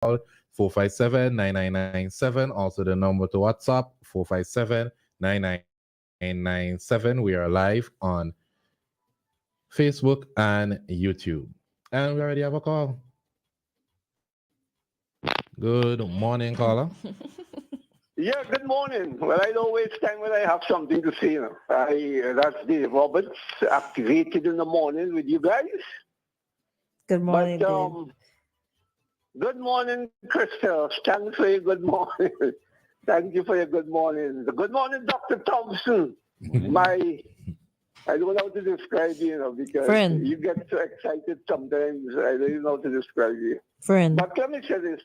call 457-9997. Also the number to WhatsApp 457-9997. We are live on Facebook and YouTube. And we already have a call. Good morning, caller. Yeah, good morning. Well, I don't waste time when I have something to say. That's the Roberts activated in the morning with you guys. Good morning, But Dave. good morning, Christal. Stand for your good morning. Thank you for your good morning. Good morning, Dr. Thompson. I don't know how to describe you, because Friend. you get so excited sometimes. I don't even know how to describe you. Friend. But let me say this.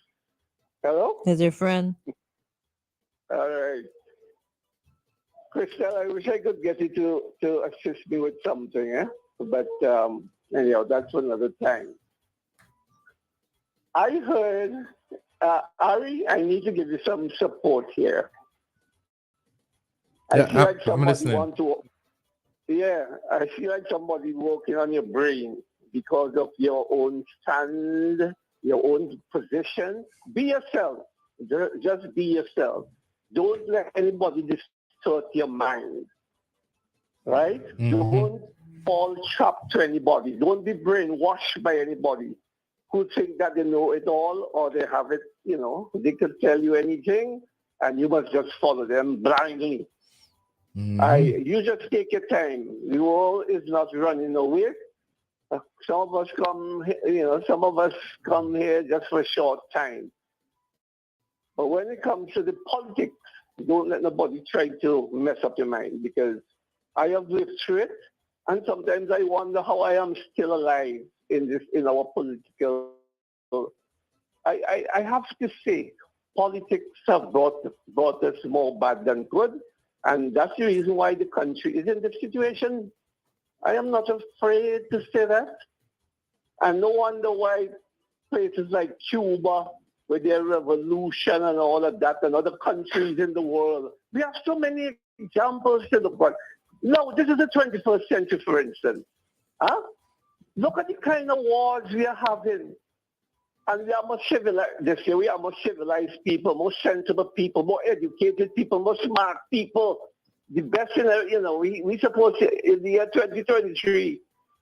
Hello? Is your friend? All right. Christal, I wish I could get you to assist me with something, but anyhow, that's for another time. I heard, Ari, I need to give you some support here. I feel like I'm somebody listening. I feel like somebody working on your brain because of your own stand, your own position. Be yourself. Just be yourself. Don't let anybody distort your mind, right? Don't fall trapped to anybody. Don't be brainwashed by anybody who think that they know it all or they have it, they could tell you anything and you must just follow them blindly. You just take your time. The world is not running away. Some of us come here just for a short time. But when it comes to the politics, don't let nobody try to mess up your mind, because I have lived through it, and sometimes I wonder how I am still alive in our political. I have to say, politics have brought us more bad than good, and that's the reason why the country is in this situation. I am not afraid to say that, and no wonder why places like Cuba, with their revolution and all of that, and other countries in the world. We have so many examples to look at. No, this is the 21st century, for instance. Huh? Look at the kind of wars we are having. And we are more civilized this year. We are more civilized people, more sensible people, more educated people, more smart people. The best we supposed to in the year 2023.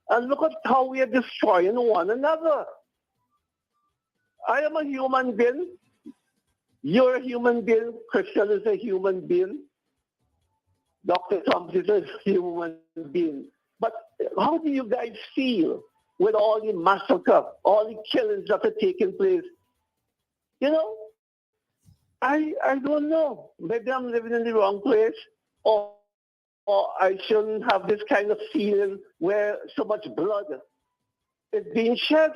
And look at how we are destroying one another. I am a human being. You're a human being. Christal is a human being. Dr. Thompson is a human being. But how do you guys feel with all the massacre, all the killings that are taking place? I don't know. Maybe I'm living in the wrong place, or I shouldn't have this kind of feeling where so much blood is being shed.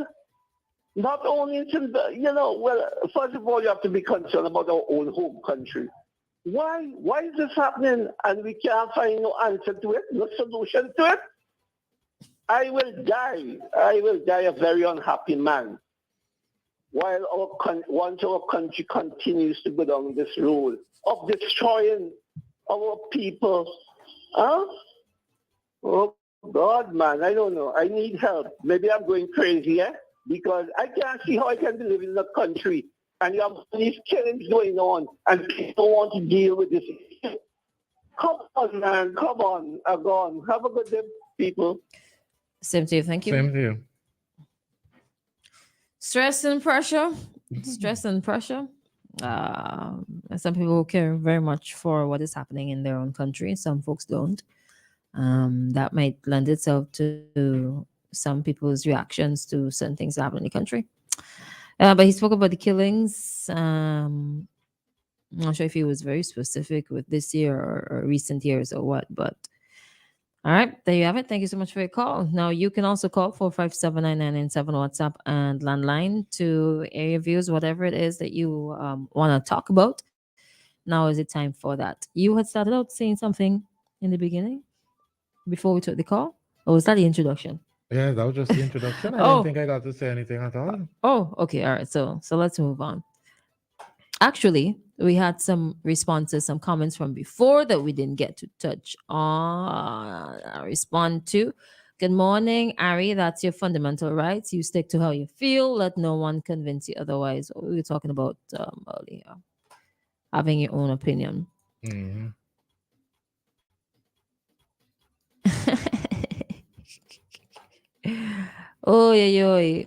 Not only first of all, you have to be concerned about our own home country. Why is this happening and we can't find no answer to it, no solution to it? I will die a very unhappy man once our country continues to go down this road of destroying our people. Huh? Oh God, man, I don't know. I need help. Maybe I'm going crazy, because I can't see how I can be living in a country and you have these killings going on and people don't want to deal with this. Come on, man. Come on. Go on. Have a good day, people. Same to you. Thank you. Same to you. Stress and pressure. Stress and pressure. Some people care very much for what is happening in their own country. Some folks don't. That might lend itself to some people's reactions to certain things that happen in the country. But he spoke about the killings. I'm not sure if he was very specific with this year or recent years or what, but all right, there you have it. Thank you so much for your call. Now you can also call 4579997 WhatsApp and landline to air your views, whatever it is that you want to talk about. Now is it time for that. You had started out saying something in the beginning before we took the call, or was that the introduction? Yeah, that was just the introduction. I didn't Oh, think I got to say anything at all. okay, all right. So let's move on. Actually, we had some responses, some comments from before that we didn't get to touch on, respond to. Good morning, Ari. That's your fundamental rights. You stick to how you feel. Let no one convince you otherwise. What we were talking about earlier, having your own opinion. Mhm. Oh, yeah, yeah.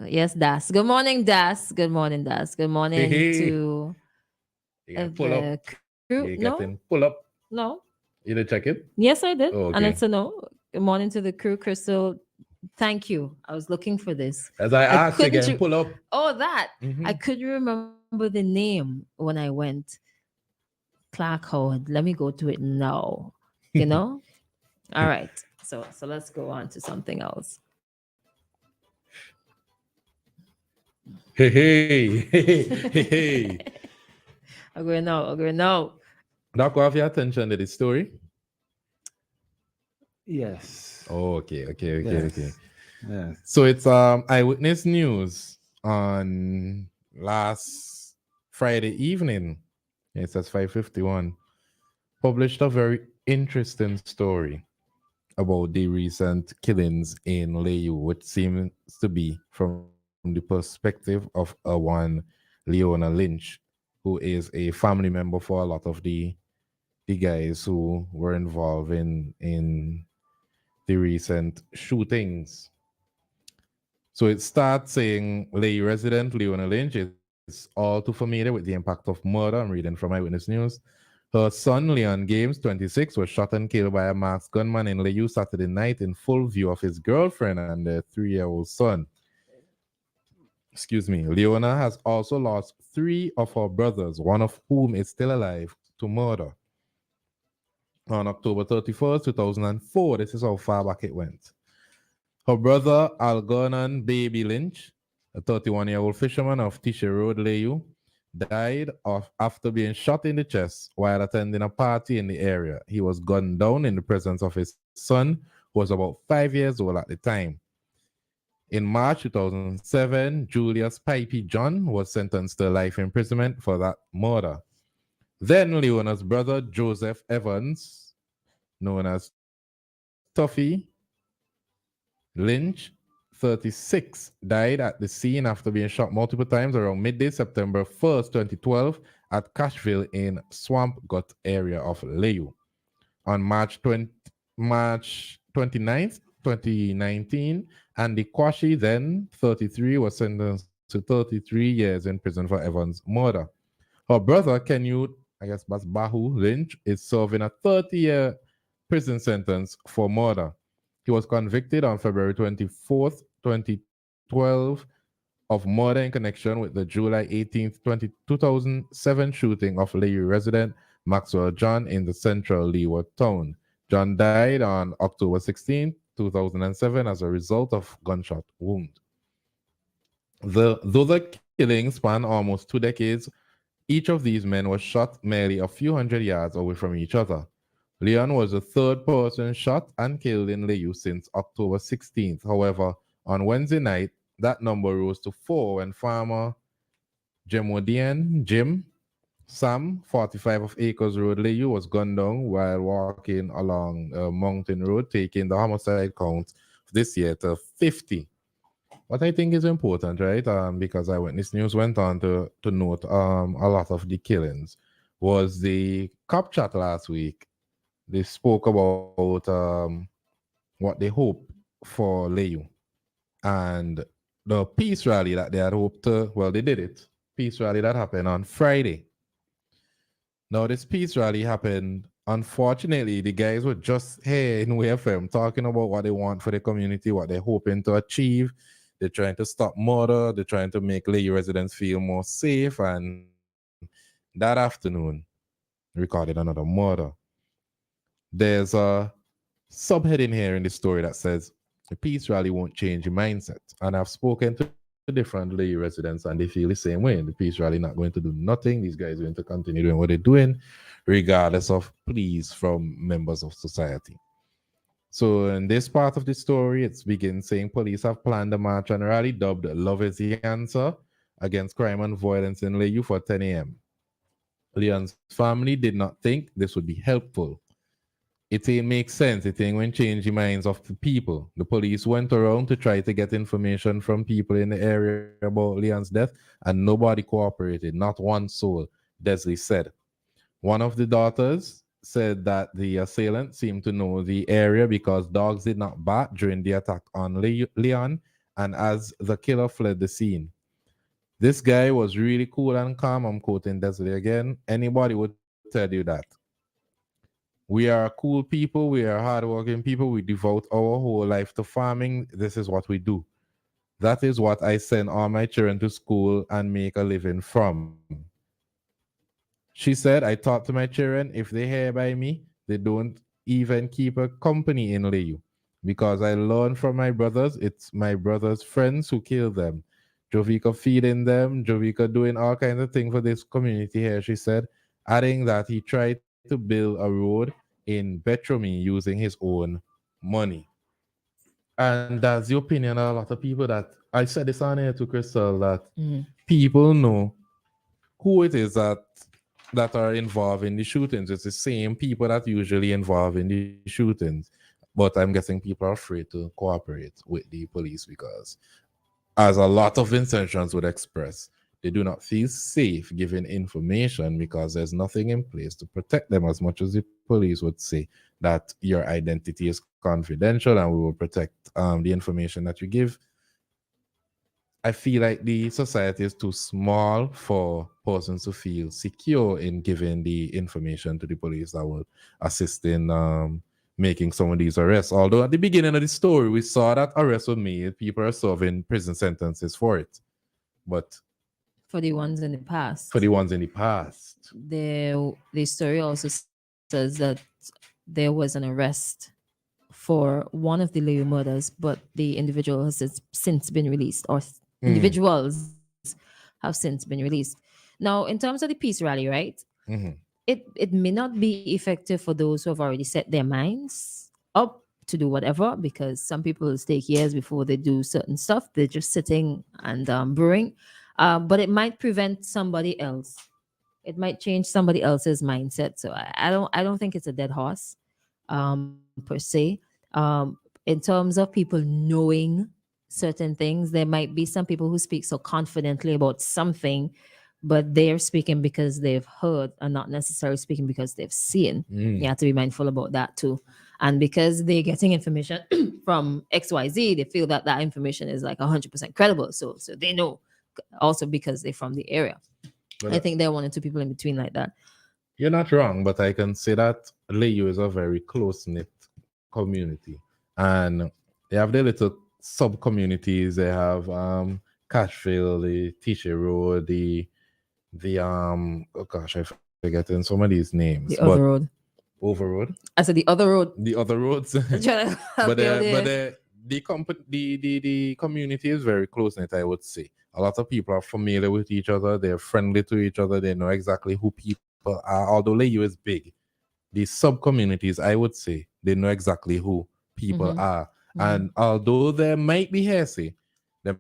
Yes, Das. Good morning, Das. Good morning, Das. Good Hey, morning hey. to You got pull up. the crew. You No, getting pull up. no. You didn't check it? Yes, I did. Oh, And okay. it's a no. Good morning to the crew, Christal. Thank you. I was looking for this. As I I asked couldn't. again, pull up. Oh, that. I Mm-hmm. couldn't remember the name when I went. Clark Howard. Let me go to it now. You know? All right. So let's go on to something else. Hey, hey, hey, hey, hey. Okay, no. Okay, no. Doc, have your attention to the story? Yes. Oh, okay. Yes. Yes. So it's eyewitness news on last Friday evening. It says 5:51. Published a very interesting story about the recent killings in Layu, which seems to be from the perspective of a one Leona Lynch, who is a family member for a lot of the guys who were involved in the recent shootings. So it starts saying Lay resident Leona Lynch is all too familiar with the impact of murder. I'm reading from Eyewitness News. Her son, Leon Games, 26, was shot and killed by a masked gunman in Layu Saturday night in full view of his girlfriend and their 3-year-old son. Excuse me. Leona has also lost 3 of her brothers, one of whom is still alive, to murder. On October 31st, 2004, this is how far back it went. Her brother, Algernon Baby Lynch, a 31-year-old fisherman of Tisha Road, Layu, died after being shot in the chest while attending a party in the area. He was gunned down in the presence of his son, who was about 5 years old at the time. In March 2007, Julius Pipey John was sentenced to life imprisonment for that murder. Then Leona's brother, Joseph Evans, known as Tuffy Lynch, 36, died at the scene after being shot multiple times around midday September 1st, 2012, at Cashville in Swamp Gut area of Layu. On March 29th, 2019, Andy Kwashi, then 33, was sentenced to 33 years in prison for Evans' murder. Her brother, Kenyu, I guess that's Bahu Lynch, is serving a 30-year prison sentence for murder. He was convicted on February 24th, 2012, of murder in connection with the July 18th, 2007 shooting of Layu resident Maxwell John in the central Leeward town. John died on October 16th, 2007 as a result of gunshot wound. Though the killings span almost 2 decades, each of these men was shot merely a few hundred yards away from each other. Leon was the third person shot and killed in Layu since October 16th. However, on Wednesday night, that number rose to 4 when farmer Jim Sam, 45 of Acres Road, Layu, was gunned down while walking along Mountain Road, taking the homicide count this year to 50. What I think is important, right? Because Eyewitness News went on to note a lot of the killings, was the cop chat last week. They spoke about what they hope for Layu and the peace rally that they had hoped to, well, they did it. Peace rally that happened on Friday. Now, this peace rally happened. Unfortunately, the guys were just here in WEFM talking about what they want for the community, what they're hoping to achieve. They're trying to stop murder. They're trying to make Layu residents feel more safe. And that afternoon, recorded another murder. There's a subheading here in the story that says the peace rally won't change your mindset. And I've spoken to different Layu residents and they feel the same way. The peace rally not going to do nothing. These guys are going to continue doing what they're doing, regardless of pleas from members of society. So in this part of the story, it begins saying police have planned a march and rally dubbed Love is the Answer against crime and violence in Layu for 10 a.m. Leon's family did not think this would be helpful. it ain't make sense. It ain't going to change the minds of the people. The police went around to try to get information from people in the area about Leon's death, and nobody cooperated. Not one soul, Desley said. One of the daughters said that the assailant seemed to know the area because dogs did not bark during the attack on Leon and as the killer fled the scene. This guy was really cool and calm. I'm quoting Desley again. Anybody would tell you that. We are cool people. We are hardworking people. We devote our whole life to farming. This is what we do. That is what I send all my children to school and make a living from. She said, I talk to my children. If they hear by me, they don't even keep a company in Layu. Because I learned from my brothers, it's my brothers' friends who kill them. Jovika feeding them, Jovika doing all kinds of things for this community here, she said, adding that he tried to build a road in Betromi using his own money. And that's the opinion of a lot of people that I said this on here to Christal that people know who it is that are involved in the shootings. It's the same people that usually involved in the shootings. But I'm guessing people are afraid to cooperate with the police because, as a lot of Vincentians would express, they do not feel safe giving information because there's nothing in place to protect them as much as the police would say that your identity is confidential and we will protect the information that you give. I feel like the society is too small for persons to feel secure in giving the information to the police that will assist in making some of these arrests. Although at the beginning of the story, we saw that arrests were made, people are serving prison sentences for it. But For the ones in the past, for the ones in the past, the story also says that there was an arrest for one of the Leo murders, but the individual has since been released, or individuals have since been released. Now, in terms of the peace rally, right? It may not be effective for those who have already set their minds up to do whatever, because some people take years before they do certain stuff. They're just sitting and brewing. But it might prevent somebody else. It might change somebody else's mindset. So I don't think it's a dead horse, per se. In terms of people knowing certain things, there might be some people who speak so confidently about something, but they're speaking because they've heard and not necessarily speaking because they've seen. You have to be mindful about that too. And because they're getting information from XYZ, they feel that that information is like 100% credible. So they know, also because they're from the area. But I think there are one or two people in between like that. you're not wrong, but I can say that Layu is a very close knit community, and they have their little sub communities. They have Cashville, the Teacher Road, the oh gosh, I forgetting some of these names. The But other road. Overroad, I said the other road. the other roads. I'm trying to help but you out there. the community is very close knit. I would say a lot of people are familiar with each other. They're friendly to each other. They know exactly who people are. Although Layu is big, the sub communities, I would say, they know exactly who people are. And although there might be hearsay, there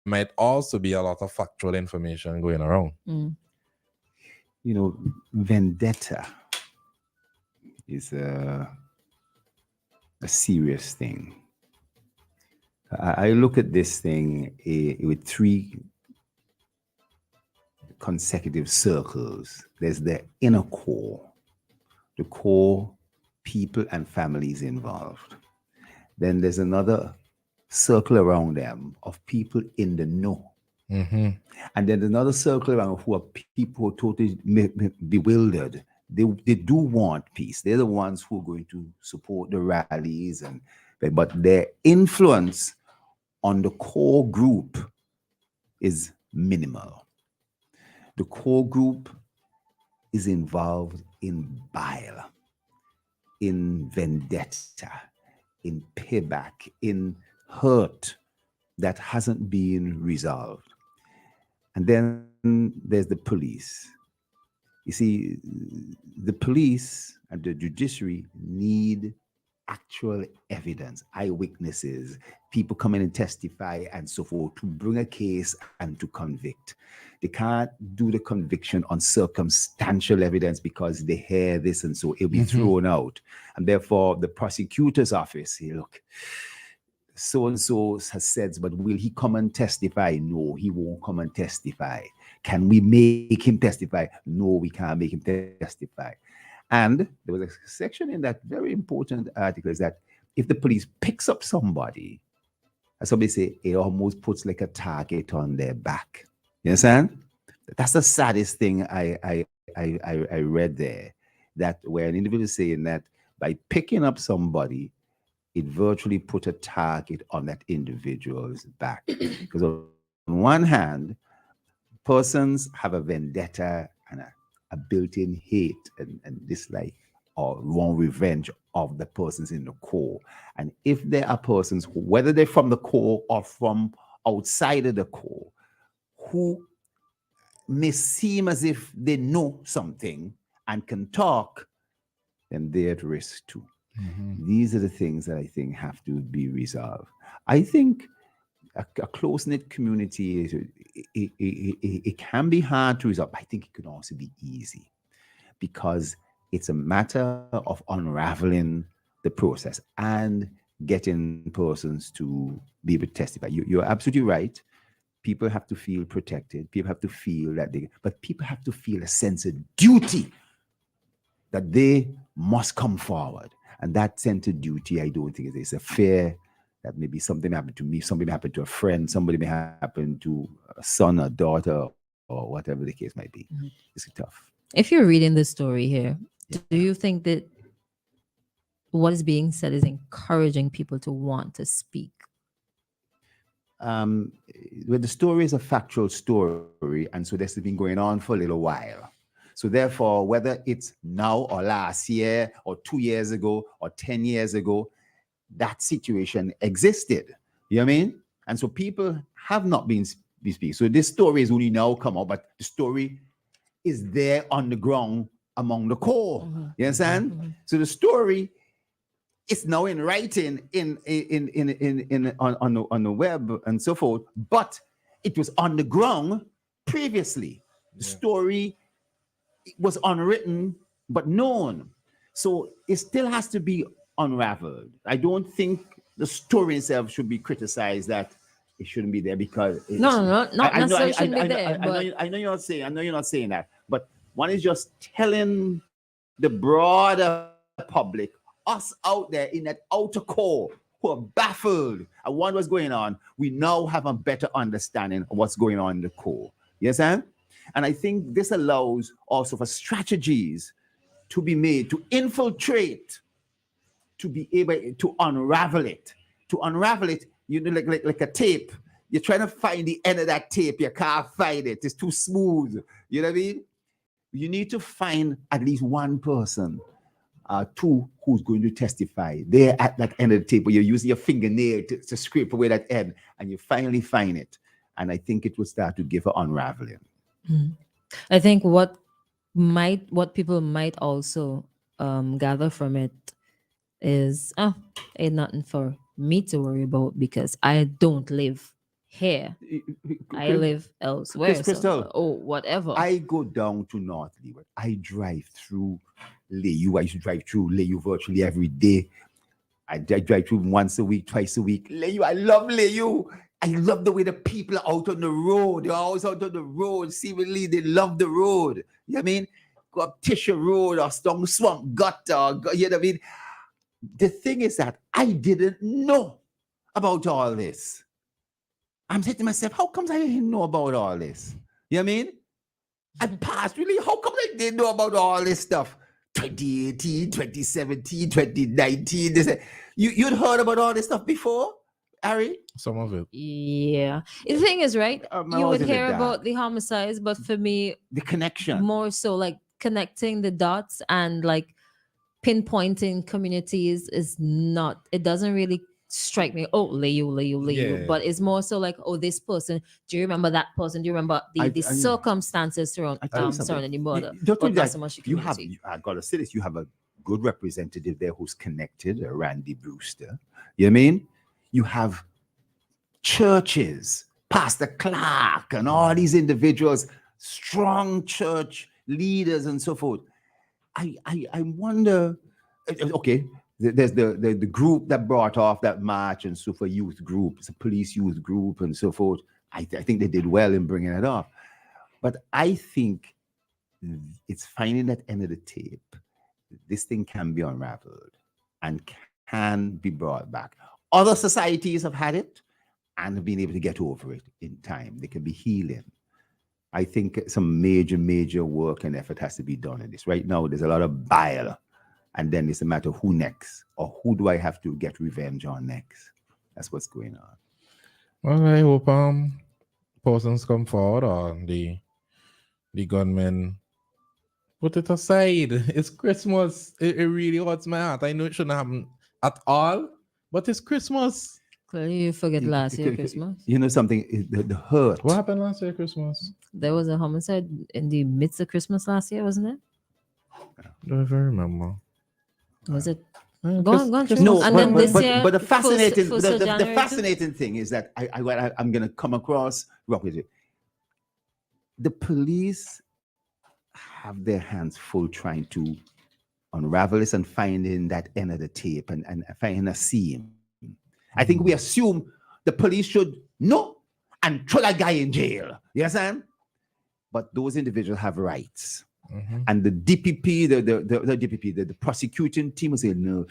might also be a lot of factual information going around. You know, vendetta is a serious thing. I look at this thing with three consecutive circles. There's the inner core, the core people and families involved. Then there's another circle around them of people in the know. And then another circle around who are people who are totally bewildered. They do want peace. They're the ones who are going to support the rallies, but their influence on the core group is minimal. The core group is involved in bile, in vendetta, in payback, in hurt that hasn't been resolved. And then there's the police. You see, the police and the judiciary need actual evidence, eyewitnesses, people coming and testify and so forth to bring a case and to convict. They can't do the conviction on circumstantial evidence because they hear this and so it'll be thrown out. And therefore, the prosecutor's office, say, look, so and so has said, but will he come and testify? No, he won't come and testify. Can we make him testify? No, we can't make him testify. And there was a section in that very important article is that if the police picks up somebody, as somebody say, it almost puts like a target on their back. You understand? That's the saddest thing I read there. That where an individual is saying that by picking up somebody, it virtually put a target on that individual's back. Because on one hand, persons have a vendetta and a built-in hate and dislike or want revenge of the persons in the core. And if there are persons, whether they're from the core or from outside of the core, who may seem as if they know something and can talk, then they're at risk too. These are the things that I think have to be resolved. I think a close-knit community, it can be hard to resolve. I think it can also be easy because it's a matter of unraveling the process and getting persons to be able to testify. You're absolutely right. People have to feel protected. People have to feel that but people have to feel a sense of duty that they must come forward. And that sense of duty, I don't think it's a fear that maybe something happened to me, something happened to a friend, somebody may happen to a son or daughter or whatever the case might be. It's tough. If you're reading this story here, do you think that what is being said is encouraging people to want to speak? Well, the story is a factual story, and so this has been going on for a little while. So therefore, whether it's now or last year or 2 years ago or 10 years ago, that situation existed. You know what I mean? And so people have not been speaking. So this story is only now come out, but the story is there on the ground among the core. You understand? So the story is now in writing on the web and so forth, but it was on the ground previously. The story was unwritten but known, so it still has to be unraveled. I don't think the story itself should be criticized that it shouldn't be there because not necessarily shouldn't be there. I know you're not saying that, but one is just telling the broader public, us out there in that outer core who are baffled and wonder what's going on. We now have a better understanding of what's going on in the core. You understand? And I think this allows also for strategies to be made to infiltrate, to be able to unravel it. To unravel it, you know, like a tape. You're trying to find the end of that tape. You can't find it. It's too smooth. You know what I mean? You need to find at least one person, two, who's going to testify. They're at that end of the tape where you're using your fingernail to scrape away that end, and you finally find it. And I think it will start to give an unraveling. I think what people might also gather from it is ain't nothing for me to worry about because I don't live here. I live elsewhere. Christal, whatever. I go down to North Leeward. I drive through Layu. I used to drive through Layu virtually every day. I drive through once a week, twice a week. Layu, I love Layu. I love the way the people are out on the road. They're always out on the road. Seemingly, they love the road. You know what I mean? Go up Tisha Road or Stone Swamp Gutter. You know what I mean? The thing is that I didn't know about all this. I'm saying to myself, how comes I didn't know about all this? You know what I mean? I passed really, how come I didn't know about all this stuff? 2018, 2017, 2019. You'd heard about all this stuff before? Ari? Some of it. Yeah. The thing is, right? You would hear about the homicides, but for me, the connection. More so like connecting the dots and like pinpointing communities is not, it doesn't really strike me. Oh, Layu. Yeah. But it's more so like, oh, this person, do you remember that person? Do you remember the circumstances surrounding the murder? Don't but do not that. so much the You have, community. I gotta say this, you have a good representative there who's connected, Randy Brewster. You know what I mean? You have churches, Pastor Clark, and all these individuals, strong church leaders and so forth. I wonder, okay, there's the group that brought off that march and so forth, youth group, it's a police youth group and so forth. I think they did well in bringing it off. But I think it's finding that end of the tape. This thing can be unraveled and can be brought back. Other societies have had it and have been able to get over it in time. They can be healing. I think some major work and effort has to be done in this. Right now, there's a lot of bile, and then it's a matter of who next, or who do I have to get revenge on next. That's what's going on. Well, I hope persons come forward, or the gunmen put it aside. It's Christmas. It really hurts my heart. I know it shouldn't happen at all, but it's Christmas. Clearly, you forget last year Christmas. You know something? The hurt. What happened last year Christmas? There was a homicide in the midst of Christmas last year, wasn't it? Don't even remember. Was it? Go Go on. No, And then this year, but the fascinating, first of the January fascinating thing is that I'm going to come across rock with it. The police have their hands full trying to unravel this and finding that end of the tape and finding a seam. I think we assume the police should know and throw that guy in jail. You understand? But those individuals have rights. Mm-hmm. And the DPP, the prosecuting team will say, no,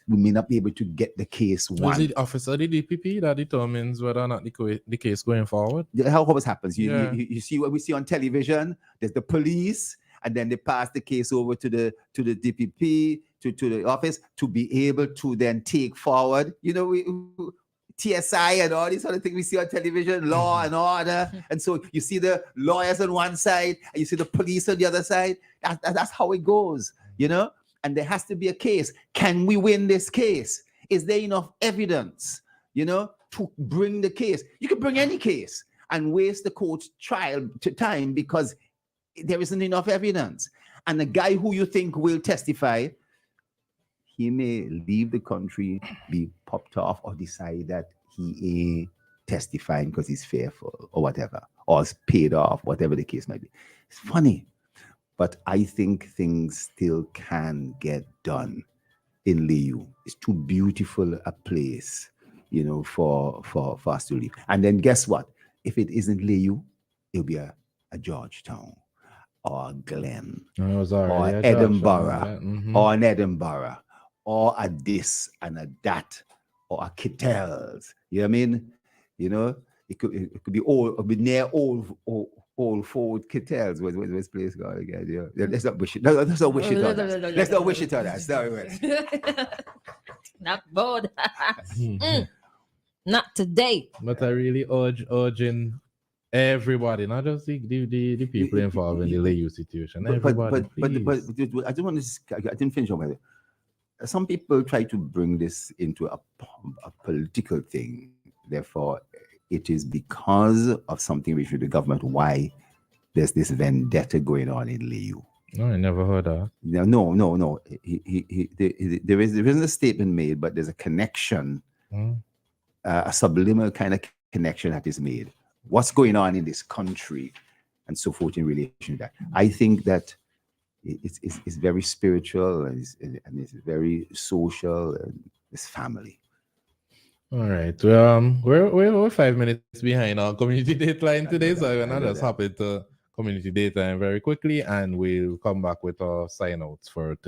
we may not be able to get the case won. Is it officer the DPP that determines whether or not the case going forward? How always happens. Yeah. You see what we see on television. There's the police, and then they pass the case over to the DPP, to the office, to be able to then take forward. You know, TSI and all these sort of things we see on television, law and order. And so you see the lawyers on one side and you see the police on the other side. That's how it goes, you know? And there has to be a case. Can we win this case? Is there enough evidence, you know, to bring the case? You can bring any case and waste the court's trial to time because there isn't enough evidence. And the guy who you think will testify, he may leave the country, be popped off, or decide that he ain't testifying because he's fearful or whatever, or is paid off, whatever the case might be. It's funny, but I think things still can get done in Liu. It's too beautiful a place, you know, for us to live. And then guess what? If it isn't Liu, it'll be a Georgetown, or Glen, or Edinburgh, or an Edinburgh, or a this and a that, or a Kittels. You know what I mean? You know, it could be near old Ford Kittels. Where's this place called again? Yeah. Let's not wish it. Let's not wish it on us. Let's not wish it on us. Sorry, Not bored. Not today. But I really urging everybody, not just the people involved in the Liu situation. Everybody, but I don't want to. I didn't finish on it. Some people try to bring this into a political thing. Therefore, it is because of something which with the government why there's this vendetta going on in Liu. No, I never heard that. No. There isn't a statement made, but there's a connection, a subliminal kind of connection that is made. What's going on in this country and so forth in relation to that. I think that it's very spiritual and it's very social and it's family. All right. We're 5 minutes behind our community dateline today, so we're not just hop into community dateline very quickly, and we'll come back with our sign outs for today.